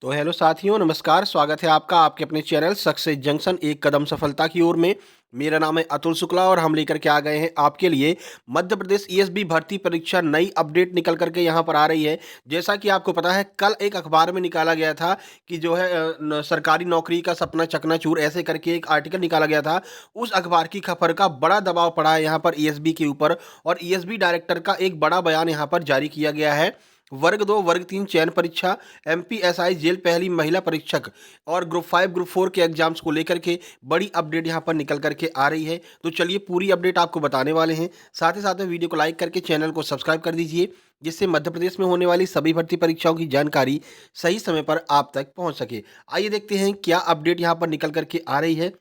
तो हेलो साथियों, नमस्कार। स्वागत है आपका आपके अपने चैनल सक्सेस जंक्शन एक कदम सफलता की ओर में। मेरा नाम है अतुल शुक्ला और हम लेकर के आ गए हैं आपके लिए मध्य प्रदेश ईएसबी भर्ती परीक्षा नई अपडेट निकल करके यहाँ पर आ रही है। जैसा कि आपको पता है, कल एक अखबार में निकाला गया था कि जो है सरकारी नौकरी का सपना चकनाचूर ऐसे करके एक आर्टिकल निकाला गया था। उस अखबार की खबर का बड़ा दबाव पड़ा है यहाँ पर ईएसबी के ऊपर और ईएसबी डायरेक्टर का एक बड़ा बयान यहाँ पर जारी किया गया है। वर्ग 2 वर्ग 3 चयन परीक्षा, एमपीएसआई जेल पहली महिला परीक्षक और ग्रुप 5 ग्रुप 4 के एग्जाम्स को लेकर के बड़ी अपडेट यहाँ पर निकल करके आ रही है। तो चलिए पूरी अपडेट आपको बताने वाले हैं। साथ ही साथ में वीडियो को लाइक करके चैनल को सब्सक्राइब कर दीजिए, जिससे मध्य प्रदेश में होने वाली सभी भर्ती परीक्षाओं की जानकारी सही समय पर आप तक पहुँच सके। आइए देखते हैं क्या अपडेट यहाँ पर निकल करके आ रही है।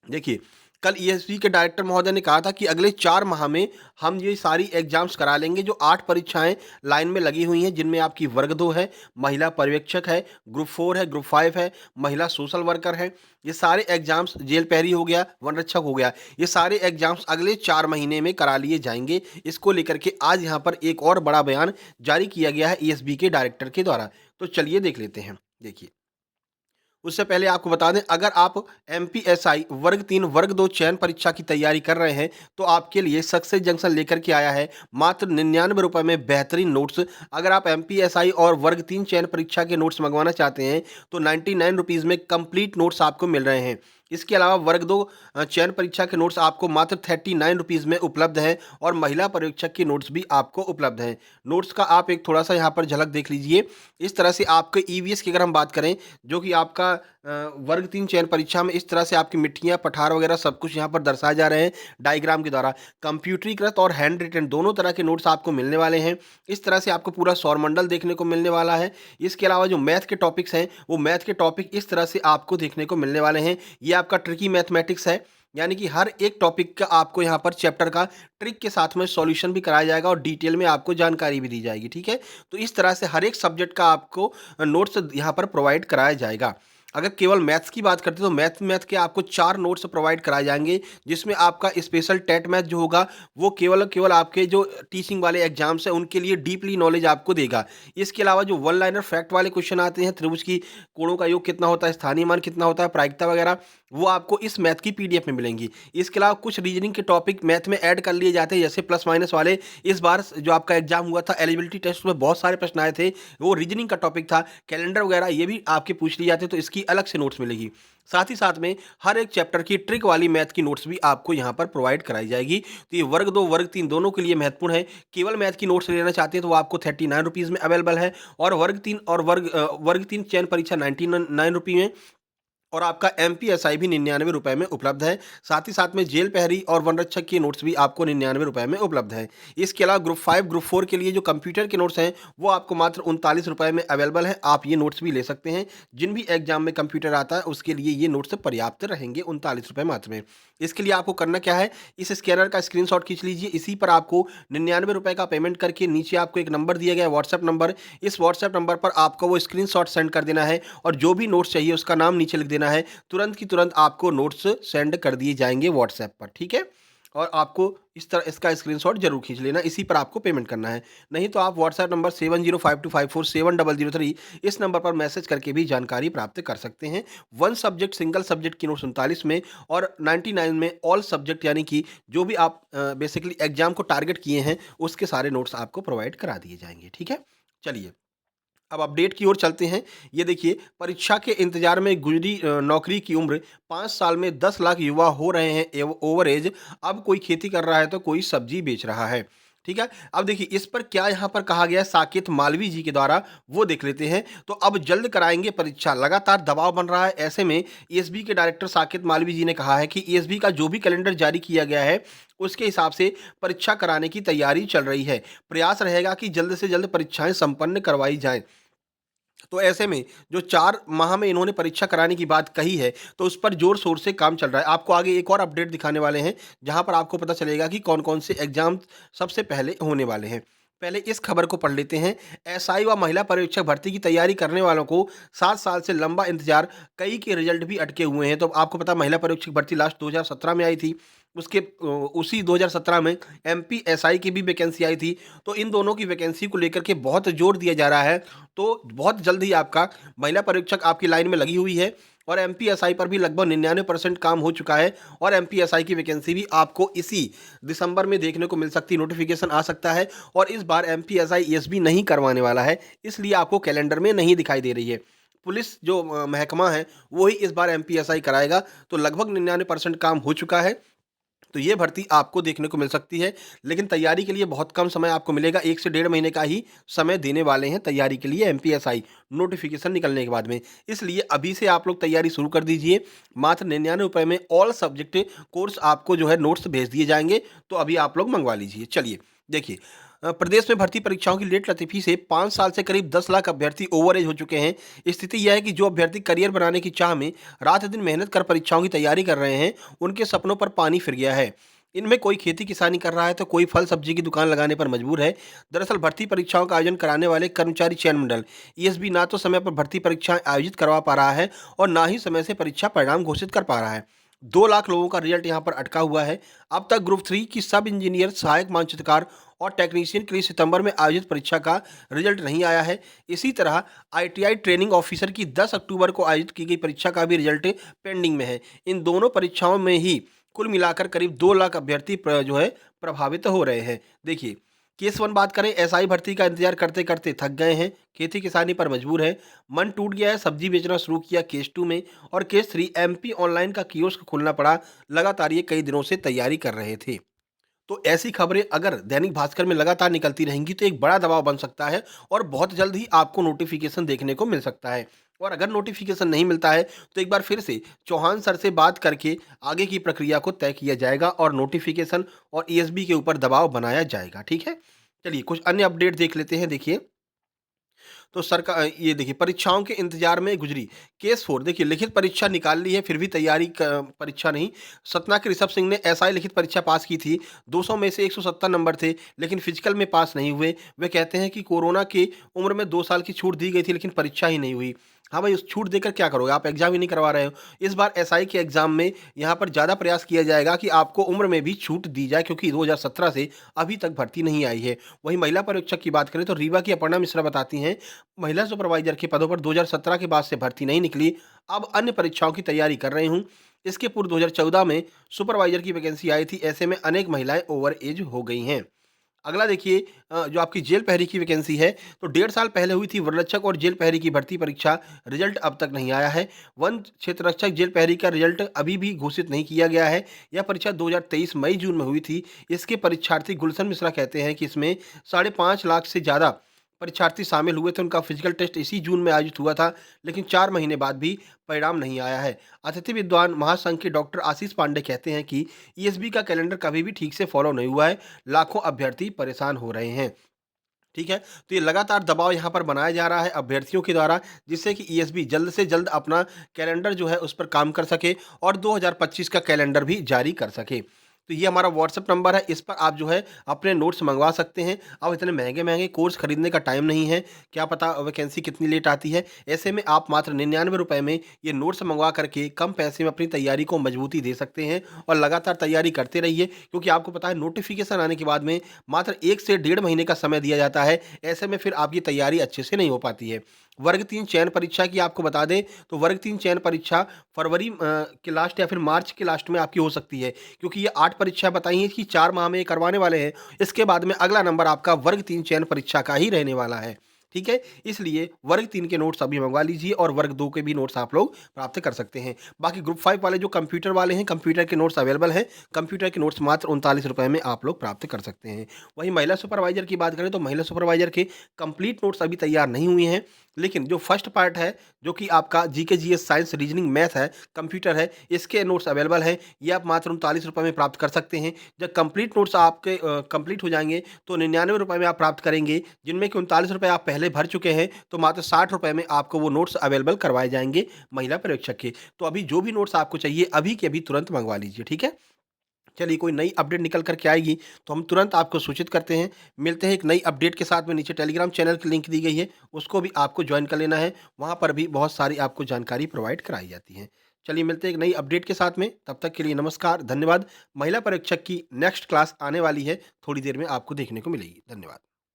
देखिए, कल ईएसबी के डायरेक्टर महोदय ने कहा था कि अगले 4 माह में हम ये सारी एग्जाम्स करा लेंगे। जो 8 परीक्षाएं लाइन में लगी हुई हैं, जिनमें आपकी वर्ग 2 है, महिला पर्यवेक्षक है, ग्रुप 4 है, ग्रुप 5 है, महिला सोशल वर्कर है। ये सारे एग्जाम्स, जेल पैरी हो गया, वन रक्षक हो गया, ये सारे एग्जाम्स अगले 4 महीने में करा लिए जाएंगे। इसको लेकर के आज यहाँ पर एक और बड़ा बयान जारी किया गया है ईएसबी के डायरेक्टर के द्वारा। तो चलिए देख लेते हैं। देखिए, उससे पहले आपको बता दें, अगर आप एमपीएसआई वर्ग 3 वर्ग 2 चयन परीक्षा की तैयारी कर रहे हैं, तो आपके लिए सक्सेस जंक्शन लेकर के आया है मात्र 99 रुपए में बेहतरीन नोट्स। अगर आप एमपीएसआई और वर्ग 3 चयन परीक्षा के नोट्स मंगवाना चाहते हैं, तो 99 रुपीज़ में कंप्लीट नोट्स आपको मिल रहे हैं। इसके अलावा वर्ग 2 चयन परीक्षा के नोट्स आपको मात्र 39 रुपीज़ में उपलब्ध हैं और महिला पर्यवेक्षक के नोट्स भी आपको उपलब्ध हैं। नोट्स का आप एक थोड़ा-सा यहाँ पर झलक देख लीजिए। इस तरह से आपके ईवीएस की अगर हम बात करें, जो कि आपका वर्ग 3 चयन परीक्षा में इस तरह से आपकी मिट्टियाँ, पठार वगैरह सब कुछ यहाँ पर दर्शाए जा रहे हैं डायग्राम के द्वारा। कंप्यूटरीकृत और हैंड रिटन दोनों तरह के नोट्स आपको मिलने वाले हैं। इस तरह से आपको पूरा सौरमंडल देखने को मिलने वाला है। इसके अलावा जो मैथ के टॉपिक्स हैं, वो मैथ के टॉपिक इस तरह से आपको देखने को मिलने वाले हैं। ये आपका ट्रिकी मैथमेटिक्स है, यानी कि हर एक टॉपिक का आपको यहाँ पर चैप्टर का ट्रिक के साथ में सॉल्यूशन भी कराया जाएगा और डिटेल में आपको जानकारी भी दी जाएगी। ठीक है? तो इस तरह से हर एक सब्जेक्ट का आपको नोट्स यहाँ पर प्रोवाइड कराया जाएगा। अगर केवल मैथ्स की बात करते हैं, तो मैथ के आपको 4 नोट्स प्रोवाइड कराए जाएँगे, जिसमें आपका स्पेशल टेट मैथ जो होगा, वो केवल आपके जो टीचिंग वाले एग्ज़ाम्स हैं, उनके लिए डीपली नॉलेज आपको देगा। इसके अलावा जो वन लाइनर फैक्ट वाले क्वेश्चन आते हैं, त्रिभुज की कोणों का योग कितना होता है, स्थानीय मान कितना होता है, प्रायिकता वगैरह, वो आपको इस मैथ की पीडीएफ में मिलेंगी। इसके अलावा कुछ रीजनिंग के टॉपिक मैथ में ऐड कर लिए जाते हैं, जैसे प्लस माइनस वाले। इस बार जो आपका एग्ज़ाम हुआ था एलिजिबिलिटी टेस्ट में बहुत सारे प्रश्न आए थे, वो रीजनिंग का टॉपिक था। कैलेंडर वगैरह ये भी आपके पूछ लिए जाते हैं, तो इसकी अलग से नोट्स मिलेगी। साथ ही साथ में हर एक चैप्टर की ट्रिक वाली मैथ की नोट्स भी आपको यहाँ पर प्रोवाइड कराई जाएगी। तो ये वर्ग 2 वर्ग 3 दोनों के लिए महत्वपूर्ण है। केवल मैथ की नोट्स लेना चाहते हैं, तो वो आपको 39 रुपीज़ में अवेलेबल है और वर्ग 3 चयन परीक्षा 99 रुपये में और आपका एमपीएसआई भी 99 रुपए में उपलब्ध है। साथ ही साथ में जेल प्रहरी और वन रक्षक के नोट्स भी आपको 99 रुपए में उपलब्ध हैं। इसके अलावा ग्रुप 5 ग्रुप 4 के लिए जो कंप्यूटर के नोट्स हैं, वो आपको मात्र 39 रुपए में अवेलेबल है। आप ये नोट्स भी ले सकते हैं। जिन भी एग्जाम में कंप्यूटर आता है, उसके लिए ये नोट्स पर्याप्त रहेंगे 39 रुपए मात्र में। इसके लिए आपको करना क्या है, इस स्कैनर का स्क्रीनशॉट खींच लीजिए। इसी पर आपको 99 रुपए का पेमेंट करके नीचे आपको एक नंबर दिया गया है, व्हाट्सएप नंबर। इस व्हाट्सएप नंबर पर आपको वो स्क्रीनशॉट सेंड कर देना है और जो भी नोट्स चाहिए उसका नाम नीचे लिख देना है। तुरंत की तुरंत आपको नोट्स सेंड कर दिए जाएँगे व्हाट्सएप पर, ठीक है? और आपको इस तरह इसका स्क्रीनशॉट ज़रूर खींच लेना, इसी पर आपको पेमेंट करना है। नहीं तो आप व्हाट्सएप नंबर 7052547000 इस नंबर पर मैसेज करके भी जानकारी प्राप्त कर सकते हैं। वन सब्जेक्ट सिंगल सब्जेक्ट की नोट्स 39 में और 99 में ऑल सब्जेक्ट, यानी कि जो भी आप बेसिकली एग्ज़ाम को टारगेट किए हैं, उसके सारे नोट्स आपको प्रोवाइड करा दिए जाएँगे, ठीक है? चलिए, अब अपडेट की ओर चलते हैं। ये देखिए, परीक्षा के इंतजार में गुजरी नौकरी की उम्र 5 साल में 10 लाख युवा हो रहे हैं ओवर एज। अब कोई खेती कर रहा है तो कोई सब्जी बेच रहा है। ठीक है? अब देखिए, इस पर क्या यहाँ पर कहा गया है साकेत मालवीय जी के द्वारा, वो देख लेते हैं। तो अब जल्द कराएंगे परीक्षा, लगातार दबाव बन रहा है। ऐसे में ईएसबी के डायरेक्टर साकेत मालवीय जी ने कहा है कि ईएसबी का जो भी कैलेंडर जारी किया गया है, उसके हिसाब से परीक्षा कराने की तैयारी चल रही है। प्रयास रहेगा कि जल्द से जल्द परीक्षाएं संपन्न करवाई जाएं। तो ऐसे में जो 4 माह में इन्होंने परीक्षा कराने की बात कही है, तो उस पर ज़ोर-शोर से काम चल रहा है। आपको आगे एक और अपडेट दिखाने वाले हैं, जहाँ पर आपको पता चलेगा कि कौन-कौन से एग्ज़ाम सबसे पहले होने वाले हैं। पहले इस खबर को पढ़ लेते हैं। एसआई व महिला पर्यवेक्षक भर्ती की तैयारी करने वालों को 7 साल से लंबा इंतज़ार, कई के रिज़ल्ट भी अटके हुए हैं। तो आपको पता है, महिला पर्यवेक्षक भर्ती लास्ट 2017 में आई थी। उसके उसी 2017 में एमपीएसआई की भी वैकेंसी आई थी। तो इन दोनों की वैकेंसी को लेकर के बहुत जोर दिया जा रहा है। तो बहुत जल्द ही आपका महिला परीक्षक आपकी लाइन में लगी हुई है और एमपीएसआई पर भी लगभग 99% काम हो चुका है और एमपीएसआई की वैकेंसी भी आपको इसी दिसंबर में देखने को मिल सकती है, नोटिफिकेशन आ सकता है। और इस बार एमपीएसआई ईएसबी नहीं करवाने वाला है, इसलिए आपको कैलेंडर में नहीं दिखाई दे रही है। पुलिस जो महकमा है वो ही इस बार एमपीएसआई कराएगा। तो लगभग 99% काम हो चुका है। तो ये भर्ती आपको देखने को मिल सकती है, लेकिन तैयारी के लिए बहुत कम समय आपको मिलेगा। 1 से डेढ़ महीने का ही समय देने वाले हैं तैयारी के लिए एमपीएसआई नोटिफिकेशन निकलने के बाद में। इसलिए अभी से आप लोग तैयारी शुरू कर दीजिए। मात्र 99 रुपए में ऑल सब्जेक्ट कोर्स आपको जो है नोट्स भेज दिए जाएंगे, तो अभी आप लोग मंगवा लीजिए। चलिए देखिए, प्रदेश में भर्ती परीक्षाओं की लेट लतीफ़ी से 5 साल से करीब 10 लाख अभ्यर्थी ओवर एज हो चुके हैं। स्थिति यह है कि जो अभ्यर्थी करियर बनाने की चाह में रात दिन मेहनत कर परीक्षाओं की तैयारी कर रहे हैं, उनके सपनों पर पानी फिर गया है। इनमें कोई खेती किसानी कर रहा है तो कोई फल सब्जी की दुकान लगाने पर मजबूर है। दरअसल भर्ती परीक्षाओं का आयोजन कराने वाले कर्मचारी चयन मंडल ईएसबी ना तो समय पर भर्ती परीक्षाएं आयोजित करवा पा रहा है और ना ही समय से परीक्षा परिणाम घोषित कर पा रहा है। 2 लाख लोगों का रिजल्ट यहाँ पर अटका हुआ है। अब तक ग्रुप 3 की सब इंजीनियर, सहायक मानचित्रकार और टेक्नीशियन के लिए सितंबर में आयोजित परीक्षा का रिजल्ट नहीं आया है। इसी तरह आईटीआई ट्रेनिंग ऑफिसर की 10 अक्टूबर को आयोजित की गई परीक्षा का भी रिजल्ट पेंडिंग में है। इन दोनों परीक्षाओं में ही कुल मिलाकर करीब 2 लाख अभ्यर्थी जो है प्रभावित हो रहे हैं। देखिए, केस 1 बात करें, एसआई भर्ती का इंतजार करते-करते थक गए हैं, खेती किसानी पर मजबूर है, मन टूट गया है, सब्जी बेचना शुरू किया केस 2 में। और केस 3 एमपी ऑनलाइन का कियोस्क खोलना पड़ा, लगातार ये कई दिनों से तैयारी कर रहे थे। तो ऐसी खबरें अगर दैनिक भास्कर में लगातार निकलती रहेंगी तो एक बड़ा दबाव बन सकता है और बहुत जल्द ही आपको नोटिफिकेशन देखने को मिल सकता है। और अगर नोटिफिकेशन नहीं मिलता है तो एक बार फिर से चौहान सर से बात करके आगे की प्रक्रिया को तय किया जाएगा और नोटिफिकेशन और ईएसबी के ऊपर दबाव बनाया जाएगा। ठीक है, चलिए कुछ अन्य अपडेट देख लेते हैं। देखिए, तो ये देखिए, परीक्षाओं के इंतजार में गुजरी केस 4। देखिए, लिखित परीक्षा निकाल ली है फिर भी तैयारी परीक्षा नहीं। सतना के ऋषभ सिंह ने एसआई लिखित परीक्षा पास की थी। 200 में से 170 नंबर थे, लेकिन फिजिकल में पास नहीं हुए। वे कहते हैं कि कोरोना की उम्र में 2 साल की छूट दी गई थी, लेकिन परीक्षा ही नहीं हुई। हाँ भाई, उस छूट देकर क्या करोगे, आप एग्जाम ही नहीं करवा रहे हो। इस बार एसआई के एग्जाम में यहाँ पर ज़्यादा प्रयास किया जाएगा कि आपको उम्र में भी छूट दी जाए, क्योंकि 2017 से अभी तक भर्ती नहीं आई है। वहीं महिला परीक्षक की बात करें तो रीवा की अपर्णा मिश्रा बताती हैं, महिला सुपरवाइजर के पदों पर 2017 के बाद से भर्ती नहीं निकली। अब अन्य परीक्षाओं की तैयारी कर रही हूँ। इसके पूर्व 2014 में सुपरवाइजर की वैकेंसी आई थी। ऐसे में अनेक महिलाएं ओवर एज हो गई हैं। अगला देखिए, जो आपकी जेल प्रहरी की वैकेंसी है, तो 1.5 साल पहले हुई थी वररक्षक और जेल प्रहरी की भर्ती परीक्षा, रिजल्ट अब तक नहीं आया है। वन क्षेत्ररक्षक जेल प्रहरी का रिजल्ट अभी भी घोषित नहीं किया गया है। यह परीक्षा 2023 मई जून में हुई थी। इसके परीक्षार्थी गुलशन मिश्रा कहते हैं कि इसमें 5.5 लाख से ज़्यादा परीक्षार्थी शामिल हुए थे। उनका फिजिकल टेस्ट इसी जून में आयोजित हुआ था, लेकिन 4 महीने बाद भी परिणाम नहीं आया है। अतिथि विद्वान महासंघ के डॉक्टर आशीष पांडे कहते हैं कि ईएसबी का कैलेंडर कभी भी ठीक से फॉलो नहीं हुआ है। लाखों अभ्यर्थी परेशान हो रहे हैं। ठीक है, तो ये लगातार दबाव यहाँ पर बनाया जा रहा है अभ्यर्थियों के द्वारा, जिससे कि ईएसबी जल्द से जल्द अपना कैलेंडर जो है उस पर काम कर सके और 2025 का कैलेंडर भी जारी कर सके। तो ये हमारा व्हाट्सएप नंबर है, इस पर आप जो है अपने नोट्स मंगवा सकते हैं। अब इतने महंगे-महंगे कोर्स खरीदने का टाइम नहीं है, क्या पता वैकेंसी कितनी लेट आती है। ऐसे में आप मात्र 99 रुपए में ये नोट्स मंगवा करके कम पैसे में अपनी तैयारी को मजबूती दे सकते हैं और लगातार तैयारी करते रहिए, क्योंकि आपको पता है नोटिफिकेशन आने के बाद में मात्र 1 से डेढ़ महीने का समय दिया जाता है। ऐसे में फिर आपकी तैयारी अच्छे से नहीं हो पाती है। वर्ग 3 चयन परीक्षा की आपको बता दें, तो वर्ग 3 चयन परीक्षा फरवरी के लास्ट या फिर मार्च के लास्ट में आपकी हो सकती है, क्योंकि ये 8 परीक्षा बताई हैं कि 4 माह में ये करवाने वाले हैं। इसके बाद में अगला नंबर आपका वर्ग 3 चयन परीक्षा का ही रहने वाला है। ठीक है? इसलिए वर्ग 3 के नोट्स अभी मंगवा लीजिए और वर्ग 2 के भी नोट्स आप लोग प्राप्त कर सकते हैं। बाकी ग्रुप 5 वाले जो कंप्यूटर वाले हैं, कंप्यूटर के नोट्स अवेलेबल हैं। कंप्यूटर के नोट्स मात्र 39 रुपए में आप लोग प्राप्त कर सकते हैं। वहीं महिला सुपरवाइज़र की बात करें तो महिला सुपरवाइज़र के कंप्लीट नोट्स अभी तैयार नहीं हुए हैं, लेकिन जो फर्स्ट पार्ट है, जो कि आपका GK, GS, science, reasoning, math है, कंप्यूटर है, इसके नोट्स अवेलेबल हैं। ये आप मात्र 39 रुपए में प्राप्त कर सकते हैं। जब कंप्लीट नोट्स आपके कंप्लीट हो जाएँगे तो 99 रुपए में आप प्राप्त करेंगे, जिनमें कि 39 रुपए आप पहले भर चुके हैं, तो मात्र 60 रुपए में आपको वो नोट्स अवेलेबल करवाए जाएँगे महिला पर्यवेक्षक के। तो अभी जो भी नोट्स आपको चाहिए, अभी के अभी तुरंत मँगवा लीजिए, ठीक है? चलिए, कोई नई अपडेट निकल कर के आएगी तो हम तुरंत आपको सूचित करते हैं। मिलते हैं एक नई अपडेट के साथ में। नीचे टेलीग्राम चैनल की लिंक दी गई है, उसको भी आपको जॉइन कर लेना है। वहाँ पर भी बहुत सारी आपको जानकारी प्रोवाइड कराई जाती है। चलिए मिलते हैं एक नई अपडेट के साथ में, तब तक के लिए नमस्कार, धन्यवाद। महिला परीक्षक की नेक्स्ट क्लास आने वाली है, थोड़ी देर में आपको देखने को मिलेगी। धन्यवाद।